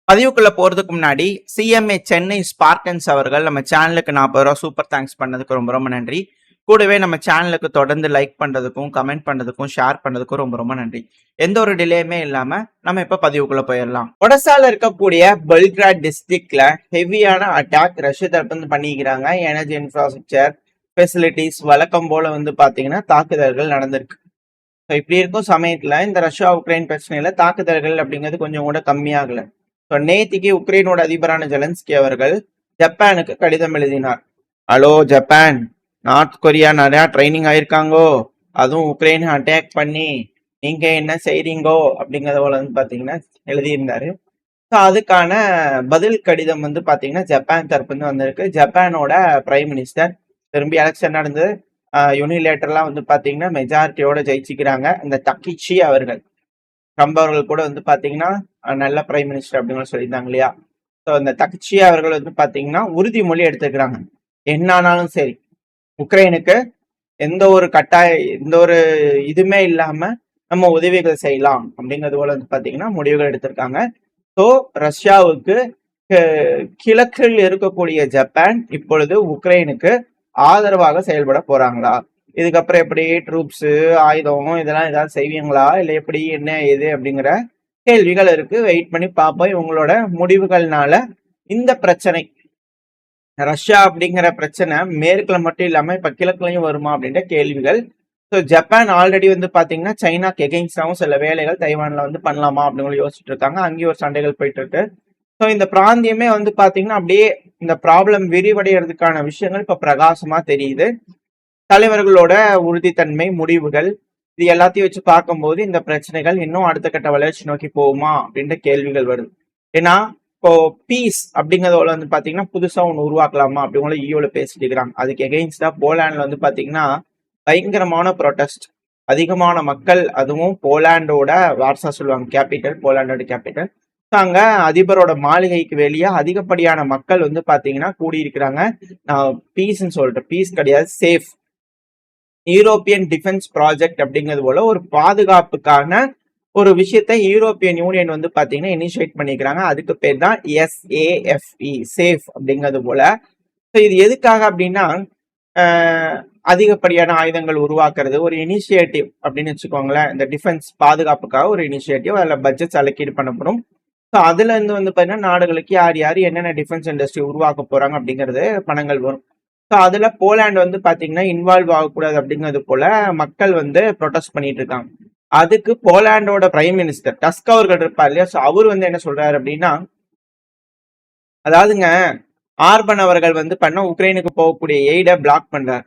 பதிவுக்குள்ள போறதுக்கு முன்னாடி CMA Chennai Spartans அவர்கள் நம்ம சேனலுக்கு 40 ரூபா சூப்பர் தேங்க்ஸ் பண்ணதுக்கு ரொம்ப ரொம்ப நன்றி. கூடவே நம்ம சேனலுக்கு தொடர்ந்து லைக் பண்றதுக்கும் கமெண்ட் பண்றதுக்கும் ஷேர் பண்றதுக்கும் ரொம்ப ரொம்ப நன்றி. எந்த ஒரு டிலேயுமே இல்லாம நம்ம இப்ப பதிவுக்குள்ள போயிடலாம். ஒடசால இருக்கக்கூடிய பெல்கிராட் டிஸ்ட்ரிக்ட்ல ஹெவியான அட்டாக் ரஷ்ய தரப்பு பண்ணிக்கிறாங்க. எனர்ஜி இன்ஃப்ராஸ்ட்ரக்சர் ஃபெசிலிட்டிஸ் வழக்கம் போல பாத்தீங்கன்னா தாக்குதல்கள் நடந்திருக்கு. இப்படி இருக்கும் சமயத்துல இந்த ரஷ்யா உக்ரைன் பிரச்சனையில தாக்குதல்கள் அப்படிங்கிறது கொஞ்சம் கூட கம்மியாகல. நேத்திக்கு உக்ரைனோட அதிபரான ஜெலன்ஸ்கி அவர்கள் ஜப்பானுக்கு கடிதம் எழுதினார். ஹலோ ஜப்பான், நார்த் கொரியா நிறைய ட்ரைனிங் ஆயிருக்காங்கோ, அதுவும் உக்ரைனை அட்டாக் பண்ணி நீங்க என்ன செய்றீங்கோ அப்படிங்கறத போல பாத்தீங்கன்னா எழுதியிருந்தாரு. ஸோ அதுக்கான பதில் கடிதம் பாத்தீங்கன்னா ஜப்பான் தரப்பு வந்திருக்கு. ஜப்பானோட பிரைம் மினிஸ்டர் திரும்பி எலெக்ஷன் நடந்து யூனிலேட்டர்லாம் பாத்தீங்கன்னா மெஜாரிட்டியோட ஜெயிச்சுக்கிறாங்க. இந்த தக்கிச்சி அவர்கள் ட்ரம்ப் அவர்கள் கூட பாத்தீங்கன்னா நல்ல பிரைம் மினிஸ்டர் அப்படின்னு சொல்லியிருந்தாங்க இல்லையா. ஸோ இந்த தக்கிச்சி அவர்கள் பாத்தீங்கன்னா உறுதிமொழி எடுத்துக்கிறாங்க. என்ன ஆனாலும் சரி உக்ரைனுக்கு எந்த ஒரு இதுமே இல்லாம நம்ம உதவிகள் செய்யலாம் அப்படிங்கிறது போல பாத்தீங்கன்னா முடிவுகள் எடுத்திருக்காங்க. ஸோ ரஷ்யாவுக்கு கிழக்கில் இருக்கக்கூடிய ஜப்பான் இப்பொழுது உக்ரைனுக்கு ஆதரவாக செயல்பட போறாங்களா, இதுக்கப்புறம் எப்படி ட்ரூப்ஸ் ஆயுதம் இதெல்லாம் ஏதாவது செய்வீங்களா, இல்லை எப்படி என்ன ஏது அப்படிங்கிற கேள்விகள் இருக்கு. வெயிட் பண்ணி பார்ப்போம். இவங்களோட முடிவுகள்னால இந்த பிரச்சனை ரஷ்யா அப்படிங்கிற பிரச்சனை மேற்குல மட்டும் இல்லாம இப்ப கிழக்குலையும் வருமா அப்படின்ற கேள்விகள். ஸோ ஜப்பான் ஆல்ரெடி பாத்தீங்கன்னா சைனாக்கு எகெயின்ஸ்டாவும் சில வேலைகள் தைவான்ல பண்ணலாமா அப்படின்னு யோசிச்சுட்டு இருக்காங்க. அங்கேயும் ஒரு சண்டைகள் போயிட்டு இருக்கு. ஸோ இந்த பிராந்தியமே பாத்தீங்கன்னா அப்படியே இந்த ப்ராப்ளம் விரிவடைகிறதுக்கான விஷயங்கள் இப்ப பிரகாசமா தெரியுது. தலைவர்களோட உறுதித்தன்மை முடிவுகள் இது எல்லாத்தையும் வச்சு பார்க்கும்போது இந்த பிரச்சனைகள் இன்னும் அடுத்த கட்ட வளர்ச்சி நோக்கி போகுமா அப்படின்ற கேள்விகள் வருது. ஏன்னா இப்போ பீஸ் அப்படிங்கறத பாத்தீங்கன்னா புதுசா ஒண்ணு உருவாக்கலாமா அப்படிங்கள ஈயோல பேசிட்டு இருக்கிறாங்க. அதுக்கு எகெயின்ஸ்டா போலாண்ட்ல பாத்தீங்கன்னா பயங்கரமான ப்ரொடெஸ்ட், அதிகமான மக்கள், அதுவும் போலாண்டோட வார்சா சொல்லுவாங்க கேபிட்டல், போலாண்டோட கேபிட்டல். அங்க அதிபரோட மாளிகைக்கு வெளியே அதிகப்படியான மக்கள் பாத்தீங்கன்னா கூடியிருக்கிறாங்க. நான் பீஸ்ன்னு சொல்றேன், பீஸ் கிடையாது, சேஃப் யூரோப்பியன் டிஃபென்ஸ் ப்ராஜெக்ட் அப்படிங்கிறது போல ஒரு பாதுகாப்புக்கான ஒரு விஷயத்த யூரோப்பியன் யூனியன் பாத்தீங்கன்னா இனிஷியேட் பண்ணிக்கிறாங்க. அதுக்கு பேர் தான் SAFE, சேஃப் அப்படிங்கிறது போல. இது எதுக்காக அப்படின்னா அதிகப்படியான ஆயுதங்கள் உருவாக்குறது ஒரு இனிஷியேட்டிவ் அப்படின்னு வச்சுக்கோங்களேன். இந்த டிஃபென்ஸ் பாதுகாப்புக்காக ஒரு இனிஷியேட்டிவ், அதில் பட்ஜெட்ஸ் அலோகேட் பண்ணப்படும். ஸோ அதுல இருந்து பாத்தீங்கன்னா நாடுகளுக்கு யார் யார் என்னென்ன டிஃபென்ஸ் இண்டஸ்ட்ரி உருவாக்க போறாங்க அப்படிங்கிறது பணங்கள் வரும். ஸோ அதுல போலாண்ட் பாத்தீங்கன்னா இன்வால்வ் ஆகக்கூடாது அப்படிங்கிறது போல மக்கள் ப்ரொடெஸ்ட் பண்ணிட்டு இருக்காங்க. அதுக்கு போலாண்டோட பிரைம் மினிஸ்டர் டஸ்க் அவர்கள் இருப்பார் இல்லையா. ஸோ அவர் என்ன சொல்றாரு அப்படின்னா, அதாவதுங்க ஆர்பன் அவர்கள் பண்ண உக்ரைனுக்கு போகக்கூடிய எய்ட பிளாக் பண்றாரு.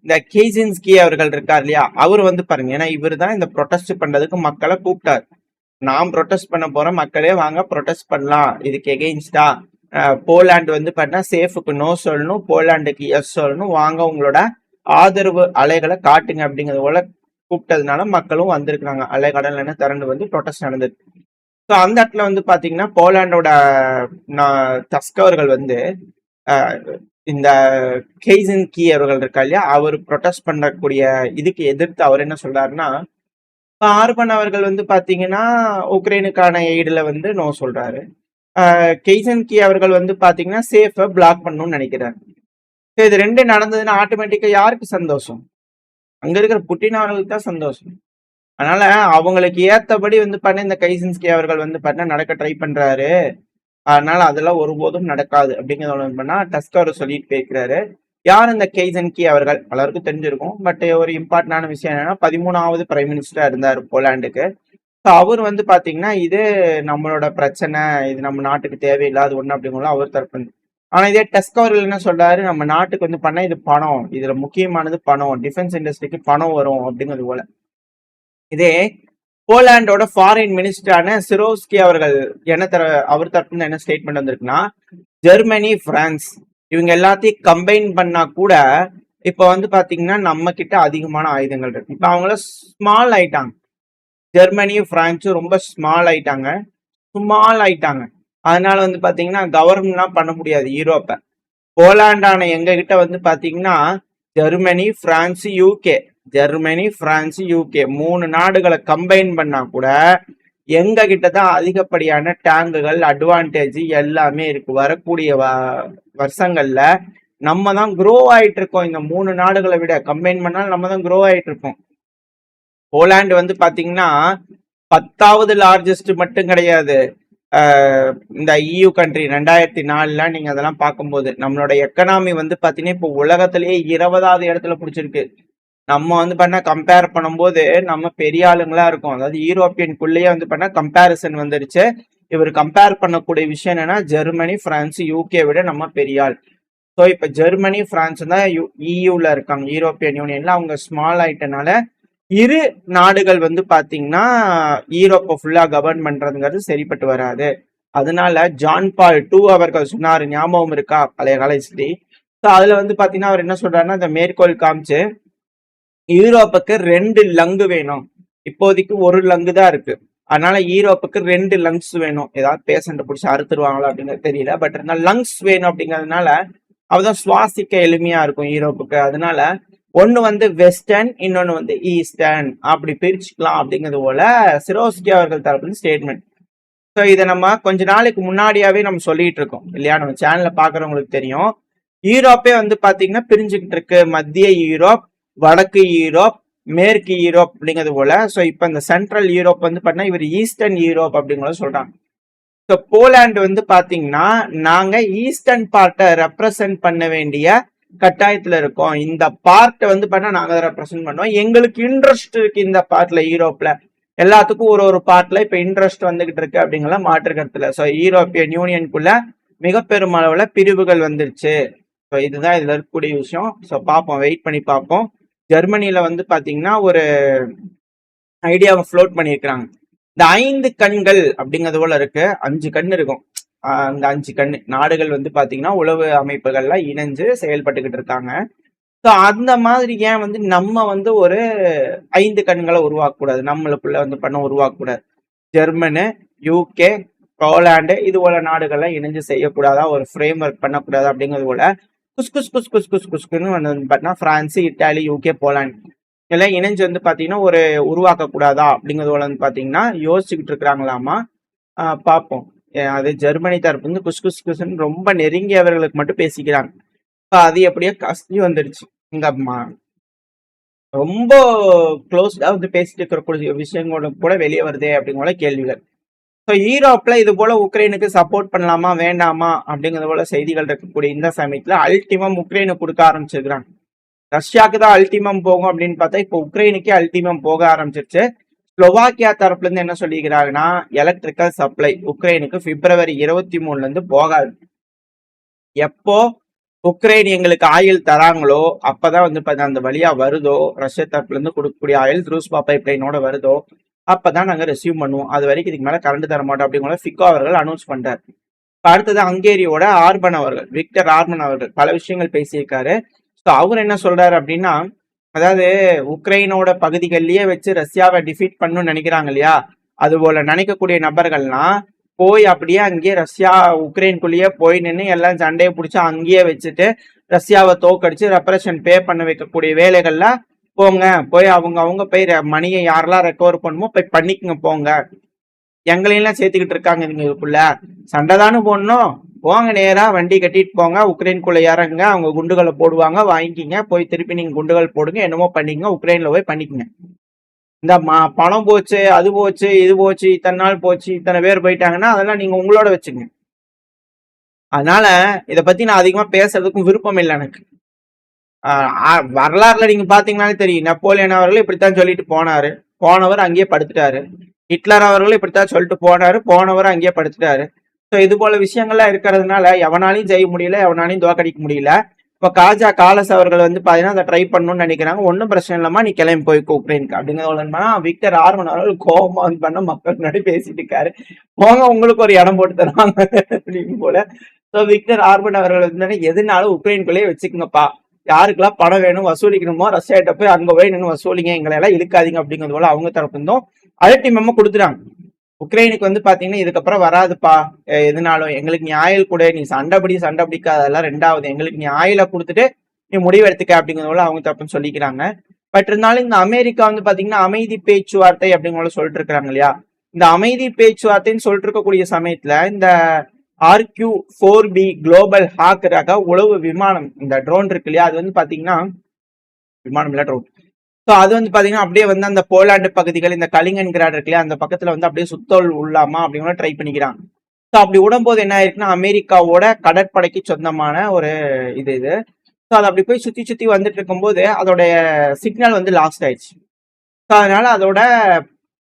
இந்த கேசின்ஸ்கி அவர்கள் இருக்கார் இல்லையா, அவர் பாருங்க, ஏன்னா இவர் தான் இந்த ப்ரொடெஸ்ட் பண்றதுக்கு மக்களை கூப்பிட்டார். நாம் ப்ரொடெஸ்ட் பண்ண போறோம், மக்களே வாங்க ப்ரொடெஸ்ட் பண்ணலாம், இதுக்கு எகெயின்ஸ்டா போலாண்டு பண்ணா சேஃபுக்கு நோ சொல்லணும், போலாண்டுக்கு எஸ் சொல்லணும், வாங்க உங்களோட ஆதரவு அலைகளை காட்டுங்க அப்படிங்கிறது போல கூப்பிட்டதுனால மக்களும் வந்திருக்கிறாங்க. அலைக்கடல் திரண்டு ப்ரொடெஸ்ட் நடந்திருக்கு. ஸோ அந்த இடத்துல பாத்தீங்கன்னா போலாண்டோட டஸ்க் அவர்கள் இந்த கெய்சின்கி அவர்கள் இருக்கா இல்லையா, அவர் ப்ரொடெஸ்ட் பண்ணக்கூடிய இதுக்கு எதிர்த்து அவர் என்ன சொல்றாருன்னா, ஆர்பன் அவர்கள் பாத்தீங்கன்னா உக்ரைனுக்கான எய்டுல நோ சொல்றாரு. கெய்சின்கி அவர்கள் பாத்தீங்கன்னா சேஃபை பிளாக் பண்ணணும்னு நினைக்கிறாரு. இது ரெண்டு நடந்ததுன்னா ஆட்டோமேட்டிக்கா யாருக்கு சந்தோஷம்? அங்க இருக்கிற புட்டின் அவர்களுக்கு தான் சந்தோஷம். அதனால அவங்களுக்கு ஏத்தபடி பண்ண இந்த கைசின்ஸ்கி அவர்கள் பண்ண நடக்க ட்ரை பண்றாரு. அதனால அதெல்லாம் ஒருபோதும் நடக்காது அப்படிங்கிறத பண்ணா டஸ்க் அவர் சொல்லிட்டு போயிருக்கிறாரு. யார் இந்த கெய்சின்கி அவர்கள் பலருக்கும் தெரிஞ்சிருக்கும். பட் ஒரு இம்பார்ட்டன்டான விஷயம் என்னன்னா 13வது பிரைம் மினிஸ்டரா இருந்தார் போலாண்டுக்கு. அவர் பாத்தீங்கன்னா இது நம்மளோட பிரச்சனை, இது நம்ம நாட்டுக்கு தேவையில்லாத ஒண்ணு அப்படிங்கலாம் அவர் தரப்பு. ஆனா இதே டஸ்க் அவர்கள் என்ன சொல்றாரு, நம்ம நாட்டுக்கு பண்ண இது பணம், இதுல முக்கியமானது பணம், டிஃபென்ஸ் இண்டஸ்ட்ரிக்கு பணம் வரும் அப்படிங்கிறது போல. இதே போலாண்டோட ஃபாரின் மினிஸ்டரான சிரோஸ்கி அவர்கள் அவர் தரப்புல என்ன ஸ்டேட்மெண்ட் வந்திருக்குன்னா, ஜெர்மனி, பிரான்ஸ் இவங்க எல்லாத்தையும் கம்பைன் பண்ணா கூட இப்ப பாத்தீங்கன்னா நம்ம கிட்ட அதிகமான ஆயுதங்கள் இருக்கு. இப்ப அவங்கள ஸ்மால் ஆயிட்டாங்க. ஜெர்மனியும் பிரான்ஸும் ரொம்ப ஸ்மால் ஆயிட்டாங்க. அதனால பாத்தீங்கன்னா கவர்மெண்ட்லாம் பண்ண முடியாது யூரோப்ப. போலாண்டான எங்க கிட்ட பாத்தீங்கன்னா ஜெர்மனி, பிரான்ஸ், யூகே 3 நாடுகளை கம்பைன் பண்ணா கூட எங்க கிட்டதான் அதிகப்படியான டேங்குகள் அட்வான்டேஜ் எல்லாமே இருக்கு. வரக்கூடிய வருஷங்கள்ல நம்ம தான் க்ரோ ஆயிட்டு இருக்கோம். இந்த 3 நாடுகளை விட கம்பைன் பண்ணாலும் நம்ம தான் க்ரோ ஆயிட்டு இருக்கோம். போலாந்து வந்து பாத்தீங்கன்னா 10வது லார்ஜஸ்ட் மட்டும் கிடையாது. இந்த EU கண்ட்ரி 2004 நீங்க அதெல்லாம் பார்க்கும்போது நம்மளோட எக்கனாமி வந்து பாத்தீங்கன்னா இப்போ உலகத்திலேயே 20வது இடத்துல பிடிச்சிருக்கு. நம்ம வந்து பண்ண கம்பேர் பண்ணும்போது நம்ம பெரிய ஆளுங்களா இருக்கும். அதாவது யூரோப்பியனுக்குள்ளேயே வந்து பண்ண கம்பேரிசன் வந்துருச்சு. இவர் கம்பேர் பண்ணக்கூடிய விஷயம் என்னன்னா ஜெர்மனி, பிரான்ஸ், யூகே விட நம்ம பெரிய ஆள். ஸோ இப்ப ஜெர்மனி, பிரான்ஸ் தான் EUல இருக்காங்க, யூரோப்பியன் யூனியன்ல. அவங்க ஸ்மால் ஆயிட்டனால இரு நாடுகள் வந்து பாத்தீங்கன்னா யூரோப்பை ஃபுல்லா கவர்ன் பண்றதுங்கிறது சரிப்பட்டு வராது. அதனால ஜான் பால் II அவர்கள் சொன்னாரு, ஞாபகம் இருக்கா பழைய கால ஹிஸ்டரி? ஸோ அதுல வந்து பாத்தீங்கன்னா அவர் என்ன சொல்றாருன்னா, இந்த மேற்கோள் காமிச்சு யூரோப்புக்கு 2 லங்கு வேணும். இப்போதைக்கு 1 லங்கு தான் இருக்கு. அதனால யூரோப்புக்கு 2 லங்ஸ் வேணும். ஏதாவது பேஷண்ட் பிடிச்சி அறுத்துருவாங்களா அப்படிங்கிறது தெரியல. பட் இருந்தாலும் லங்ஸ் வேணும் அப்படிங்கிறதுனால அவதான் சுவாசிக்க எளிமையா இருக்கும் யூரோப்புக்கு. அதனால ஒன்னு வந்து வெஸ்டர்ன், இன்னொன்னு வந்து ஈஸ்டர்ன், அப்படி பிரிச்சுக்கலாம் அப்படிங்கிறது போல சிரோஸ்கி அவர்கள் தரப்பு ஸ்டேட்மெண்ட். ஸோ இதை நம்ம கொஞ்ச நாளைக்கு முன்னாடியாவே நம்ம சொல்லிட்டு இருக்கோம் இல்லையா? நம்ம சேனல்ல பாக்குறவங்களுக்கு தெரியும். யூரோப்பே வந்து பாத்தீங்கன்னா பிரிஞ்சுக்கிட்டு இருக்கு. மத்திய யூரோப், வடக்கு யூரோப், மேற்கு யூரோப் அப்படிங்கிறது போல. ஸோ இப்போ இந்த சென்ட்ரல் யூரோப் வந்து பார்த்தீங்கன்னா இவர் ஈஸ்டர்ன் யூரோப் அப்படிங்கிறத சொல்றாங்க. ஸோ போலாந்து வந்து பாத்தீங்கன்னா நாங்க ஈஸ்டர்ன் பார்ட்டை ரெப்ரசன்ட் பண்ண வேண்டிய கட்டாயத்துல இருக்கோம். இந்த பார்ட்டை வந்து பண்ணா நாங்க ரெப்ரசன்ட் பண்ணுவோம். எங்களுக்கு இன்ட்ரெஸ்ட் இருக்கு இந்த பார்ட்ல. யூரோப்ல எல்லாத்துக்கும் ஒரு பார்ட்ல இப்ப இன்ட்ரெஸ்ட் வந்துகிட்டு இருக்கு அப்படிங்கிற மாற்று கருத்துல. ஸோ யூரோப்பியன் யூனியனுக்குள்ள மிக பெருமளவுல பிரிவுகள் வந்துருச்சு. ஸோ இதுதான் இதுல இருக்கக்கூடிய விஷயம். ஸோ பார்ப்போம், வெயிட் பண்ணி பார்ப்போம். ஜெர்மனியில வந்து பாத்தீங்கன்னா ஒரு ஐடியாவை ஃப்ளோட் பண்ணியிருக்கிறாங்க. இந்த 5 கண்கள் அப்படிங்கிறது போல இருக்கு. 5 கண் இருக்கும். அந்த 5 கண் நாடுகள் வந்து பாத்தீங்கன்னா உளவு அமைப்புகள்ல இணைஞ்சு செயல்பட்டுக்கிட்டு இருக்காங்க. ஸோ அந்த மாதிரி ஏன் வந்து நம்ம வந்து ஒரு 5 கண்களை உருவாக்கக்கூடாது? நம்மளுக்குள்ள வந்து பண்ண உருவாக்கக்கூடாது? ஜெர்மனு, UK, போலாந்து இது போல நாடுகள்லாம் இணைஞ்சு செய்யக்கூடாதா? ஒரு ஃப்ரேம் ஒர்க் பண்ணக்கூடாது அப்படிங்கிறது போல குஸ்குன்னு வந்து பார்த்தீங்கன்னா பிரான்ஸ், இட்டாலி, UK, போலாந்து எல்லாம் இணைஞ்சு வந்து பாத்தீங்கன்னா ஒரு உருவாக்க கூடாதா அப்படிங்கிறது போல வந்து பாத்தீங்கன்னா யோசிச்சுக்கிட்டு இருக்கிறாங்களாமா. பார்ப்போம். அது ஜெர்மனி தரப்பு வந்து குஸ்குன்னு ரொம்ப நெருங்கியவர்களுக்கு மட்டும் பேசிக்கிறாங்க. அது எப்படியோ கஷ்டி வந்துருச்சு. இங்க ரொம்ப க்ளோஸ்டா வந்து பேசிட்டு இருக்கிற விஷயங்களோட கூட வெளியே வருதே அப்படிங்கிற கேள்விகள். ஸோ யூரோப்ல இது போல உக்ரைனுக்கு சப்போர்ட் பண்ணலாமா வேண்டாமா அப்படிங்கிறது போல செய்திகள் இருக்கக்கூடிய இந்த சமயத்துல அல்டிமம் உக்ரைனுக்கு கொடுக்க ஆரம்பிச்சிருக்கிறாங்க. ரஷ்யாவுக்கு தான் அல்டிமம் போகும் அப்படின்னு பார்த்தா இப்போ உக்ரைனுக்கே அல்டிமம் போக ஆரம்பிச்சிருச்சு. ஸ்லோவாக்கியா தரப்புல இருந்து என்ன சொல்லிக்கிறாங்கன்னா, எலக்ட்ரிக்கல் சப்ளை உக்ரைனுக்கு பிப்ரவரி 23 இருந்து போகாது. எப்போ உக்ரைன் எங்களுக்கு ஆயில் தராங்களோ அப்பதான் வந்து அந்த வழியா வருதோ, ரஷ்யா தரப்புல இருந்து கொடுக்கக்கூடிய ஆயில் த்ரூஸ்பா பைப்லைனோட வருதோ அப்பதான் நாங்க ரெசியூம் பண்ணுவோம். அது வரைக்கும் இதுக்கு மேல கரண்ட் தர மாட்டோம் அப்படிங்கிற ஃபிகோ அவர்கள் அனௌன்ஸ் பண்றாரு. அடுத்தது ஹங்கேரியோட ஆர்பன் அவர்கள், விக்டர் ஆர்பன் அவர்கள் பல விஷயங்கள் பேசியிருக்காரு. ஸோ அவர் என்ன சொல்றாரு அப்படின்னா, அதாவது உக்ரைனோட பகுதிகளிலேயே வச்சு ரஷ்யாவை டிஃபீட் பண்ணணும்னு நினைக்கிறாங்க இல்லையா? அது போல நினைக்கக்கூடிய நபர்கள்லாம் போய் அப்படியே அங்கேயே ரஷ்யா உக்ரைனுக்குள்ளேயே போய் நின்று எல்லாம் சண்டையை பிடிச்சி அங்கேயே வச்சுட்டு ரஷ்யாவை தோக்கடிச்சு ரெப்ரஷன் பே பண்ண வைக்கக்கூடிய வேலைகள்ல போங்க. போய் அவங்க போய் மணியை யாரெல்லாம் ரெக்கவர் பண்ணுமோ போய் பண்ணிக்கங்க போங்க. எங்களையெல்லாம் சேர்த்துக்கிட்டு இருக்காங்க இதுக்குள்ள. சண்டை தானே போடணும், போங்க நேரா வண்டி கட்டிட்டு போங்க, உக்ரைனுக்குள்ள இறங்க, அவங்க குண்டுகளை போடுவாங்க, வாங்கிக்கிங்க, போய் திருப்பி நீங்க குண்டுகள் போடுங்க, என்னமோ பண்ணிக்கங்க, உக்ரைன்ல போய் பண்ணிக்கங்க. இந்த பணம் போச்சு, அது போச்சு, இது போச்சு, இத்தனை நாள் போச்சு, இத்தனை பேர் போயிட்டாங்கன்னா அதெல்லாம் நீங்க உங்களோட வச்சுங்க. அதனால இதை பத்தி நான் அதிகமா பேசுறதுக்கும் விருப்பம் இல்லை எனக்கு. வரலாறுல நீங்க பாத்தீங்கன்னாலே தெரியும், நெப்போலியன் அவர்கள் இப்படித்தான் சொல்லிட்டு போனவர் அங்கேயே படுத்துட்டாரு. ஹிட்லர் அவர்களும் இப்படித்தான் சொல்லிட்டு போனவர் அங்கேயே படுத்துட்டாரு. ஸோ இது போல விஷயங்கள்லாம் இருக்கிறதுனால எவனாலையும் செய்ய முடியல, எவனாலையும் தோக்கடிக்க முடியல. இப்போ காஜா காலஸ் அவர்கள் வந்து பாத்தீங்கன்னா அதை ட்ரை பண்ணணும்னு நினைக்கிறாங்க. ஒன்றும் பிரச்சனை இல்லாம நீ கிளம்பி போய்க்கு உக்ரைனுக்கு அப்படிங்கிறத விக்டர் ஆர்மன் அவர்கள் கோபமா வந்து பண்ண மக்கள் முன்னாடி பேசிட்டு இருக்காரு. போங்க உங்களுக்கு ஒரு இடம் போட்டு தருவாங்க அப்படின்னு போல. ஸோ விக்டர் ஆர்மன் அவர்கள் வந்து எதுனாலும் உக்ரைனுக்குள்ளேயே வச்சுக்கோங்கப்பா, யாருக்கெல்லாம் பணம் வேணும் வசூலிக்கணுமோ ரஷ்யாட்ட போய் அங்க போய் நின்று வசூலிங்க, எங்களை எல்லாம் இழுக்காதீங்க அப்படிங்கிறது போல அவங்க தரப்பு இருந்தும் அல்டிமேமா கொடுத்துட்டாங்க. உக்ரைனுக்கு வந்து பாத்தீங்கன்னா இதுக்கப்புறம் வராதுப்பா, எதுனாலும் எங்களுக்கு நீ ஆயில் கூட, நீ சண்டை பிடிக்காத, அதெல்லாம் ரெண்டாவது, எங்களுக்கு நீ ஆயில கொடுத்துட்டு நீ முடிவு எடுத்துக்க அப்படிங்கிறது போல அவங்க தப்புன்னு சொல்லிக்கிறாங்க. பட் இருந்தாலும் இந்த அமெரிக்கா வந்து பாத்தீங்கன்னா அமைதி பேச்சுவார்த்தை அப்படிங்கிற சொல்லிட்டு இருக்கிறாங்க இல்லையா? இந்த அமைதி பேச்சுவார்த்தைன்னு சொல்லிட்டு இருக்கக்கூடிய சமயத்துல இந்த RQ-4B குளோபல் ஹாக் ரக உளவு விமானம், இந்த ட்ரோன் இருக்கு இல்லையா, அது வந்து பாத்தீங்கன்னா விமானம் இல்ல ட்ரோன். ஸோ அது வந்து பாத்தீங்கன்னா அப்படியே வந்து அந்த போலாண்டு பகுதிகள், இந்த கலிங்கன்கிராட் இருக்கு இல்லையா, அந்த பக்கத்துல வந்து அப்படியே சுத்தல் உள்ளாமா அப்படின்னு ட்ரை பண்ணிக்கிறாங்க. ஸோ அப்படி விடும்போது என்ன ஆயிருக்குன்னா, அமெரிக்காவோட கடற்படைக்கு சொந்தமான ஒரு இது. ஸோ அது அப்படி போய் சுத்தி சுத்தி வந்துட்டு இருக்கும்போது அதோடைய சிக்னல் வந்து லாஸ்ட் ஆயிடுச்சு. ஸோ அதனால அதோட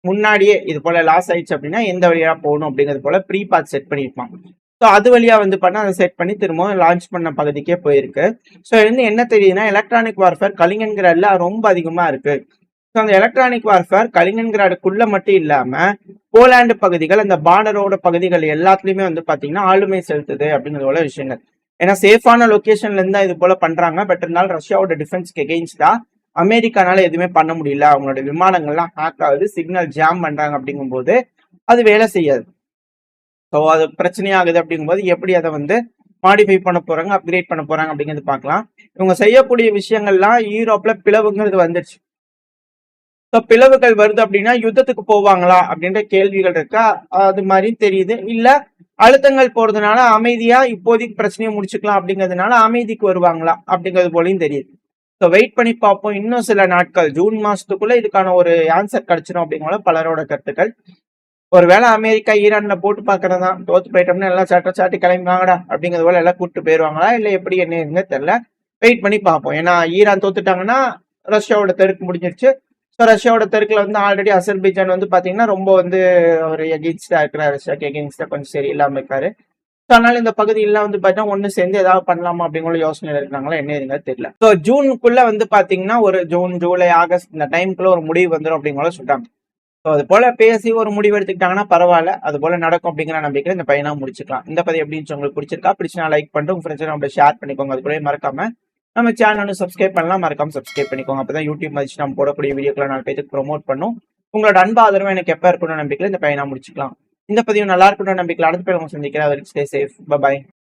முன்னாடியே இது போல லாஸ் ஆயிடுச்சு அப்படின்னா எந்த வழியா போகணும் அப்படிங்கிறது போல ப்ரீ பாத் செட் பண்ணியிருப்பாங்க. ஸோ அது வழியா வந்து பண்ண அதை செட் பண்ணி திரும்பவும் லான்ச் பண்ண பகுதிக்கே போயிருக்கு. ஸோ இது என்ன தெரியுதுன்னா, எலக்ட்ரானிக் வார்ஃபேர் கலிங்கன்கிராட்ல ரொம்ப அதிகமா இருக்கு. ஸோ அந்த எலக்ட்ரானிக் வார்ஃபேர் கலிங்கன்கிராடுக்குள்ள மட்டும் இல்லாம போலாண்டு பகுதிகள், அந்த பார்டரோட பகுதிகள் எல்லாத்துலயுமே வந்து பாத்தீங்கன்னா ஆளுமை செலுத்துது அப்படிங்கிறது போல விஷயங்கள். ஏன்னா சேஃபான லொகேஷன்ல இருந்தா இது போல பண்றாங்க. பட் இருந்தாலும் ரஷ்யாவோட டிஃபென்ஸ்க்கு எகெயின்ஸ்டா அமெரிக்கானால எதுவுமே பண்ண முடியல. அவங்களோட விமானங்கள்லாம் ஹேக் ஆகுது, சிக்னல் ஜாம் பண்றாங்க அப்படிங்கும்போது அது வேலை செய்யாது. ஸோ அது பிரச்சனையாகுது அப்படிங்கும்போது எப்படி அதை வந்து மாடிஃபை பண்ண போறாங்க, அப்கிரேட் பண்ண போறாங்க அப்படிங்கிறது பார்க்கலாம். இவங்க செய்யக்கூடிய விஷயங்கள்லாம் யூரோப்ல பிளவுங்கிறது வந்துருச்சு. ஸோ பிளவுகள் வருது அப்படின்னா யுத்தத்துக்கு போவாங்களா அப்படின்ற கேள்விகள் இருக்கா, அது மாதிரி தெரியுது. இல்ல அழுத்தங்கள் போறதுனால அமைதியா இப்போதைக்கு பிரச்சனையை முடிச்சுக்கலாம் அப்படிங்கிறதுனால அமைதிக்கு வருவாங்களா அப்படிங்கிறது போலையும் தெரியுது. ஸோ வெயிட் பண்ணி பார்ப்போம். இன்னும் சில நாட்கள், ஜூன் மாசத்துக்குள்ள இதுக்கான ஒரு ஆன்சர் கிடைச்சிடும் அப்படிங்கிற பலரோட கருத்துக்கள். ஒருவேளை அமெரிக்கா ஈரான்ல போட்டு பாக்குறதா, தோத்து போயிட்டோம்னா எல்லாம் சாட்டி கிளம்பி வாங்கடா அப்படிங்கிறது போல எல்லாம் கூப்பிட்டு போயிருவாங்களா, இல்ல எப்படி என்ன தெரியல. வெயிட் பண்ணி பார்ப்போம். ஏன்னா ஈரான் தோத்துட்டாங்கன்னா ரஷ்யாவோட தெருக்கு முடிஞ்சிருச்சு. ஸோ ரஷ்யாவோட தெருக்குல வந்து ஆல்ரெடி அசர்பைஜான் வந்து பாத்தீங்கன்னா ரொம்ப வந்து ஒரு எகெயின்ஸ்டா இருக்கிறார், ரஷ்யாக்கு எகெயின்ஸ்டா கொஞ்சம் சரியில்லாம இருக்காரு. ஸோ அதனால இந்த பகுதியெல்லாம் வந்து பாத்தீங்கன்னா ஒண்ணு சேர்ந்து ஏதாவது பண்ணலாமா அப்படிங்கிற யோசனையில இருக்காங்களா, என்ன இருங்க தெரியல. ஸோ ஜூனுக்குள்ள வந்து பாத்தீங்கன்னா ஒரு ஜூன், ஜூலை, ஆகஸ்ட் இந்த டைமுக்குள்ள ஒரு முடிவு வந்துடும் அப்படிங்கிற சொல்லிட்டாங்க. ஸோ அது போல பேசி ஒரு முடிவு எடுத்துக்கிட்டாங்கன்னா பரவாயில்ல, அது போல நடக்கும் அப்படிங்கிற நம்பிக்கை இந்த பையனா முடிச்சுக்கலாம். இந்த பதிவு எப்படின்னு உங்களுக்கு பிடிச்சிருக்கா, பிடிச்சா லைக் பண்ணிட்டு உங்க ஃப்ரெண்ட்ஸ் நம்ம ஷேர் பண்ணிக்கோங்க. அது கூட மறக்காம நம்ம சேனல் வந்து சப்ஸ்கிரைப் பண்ணலாம், மறக்காம சப்ஸ்கிரைப் பண்ணிக்கோங்க. அப்பதான் யூடியூப் மதிச்சு நம்ம போடக்கூடிய வீடியோக்களை 4 பேருக்கு ப்ரொமோட் பண்ணும். உங்களோட அன்பு ஆதரவு எனக்கு எப்ப இருக்கணும் நம்பிக்கையில இந்த பையனா முடிச்சுக்கலாம். இந்த பதிவு நல்லா இருக்கணும் நம்பிக்கையில் அடுத்த பேர் உங்க சந்திக்கிறேன். Stay safe, by.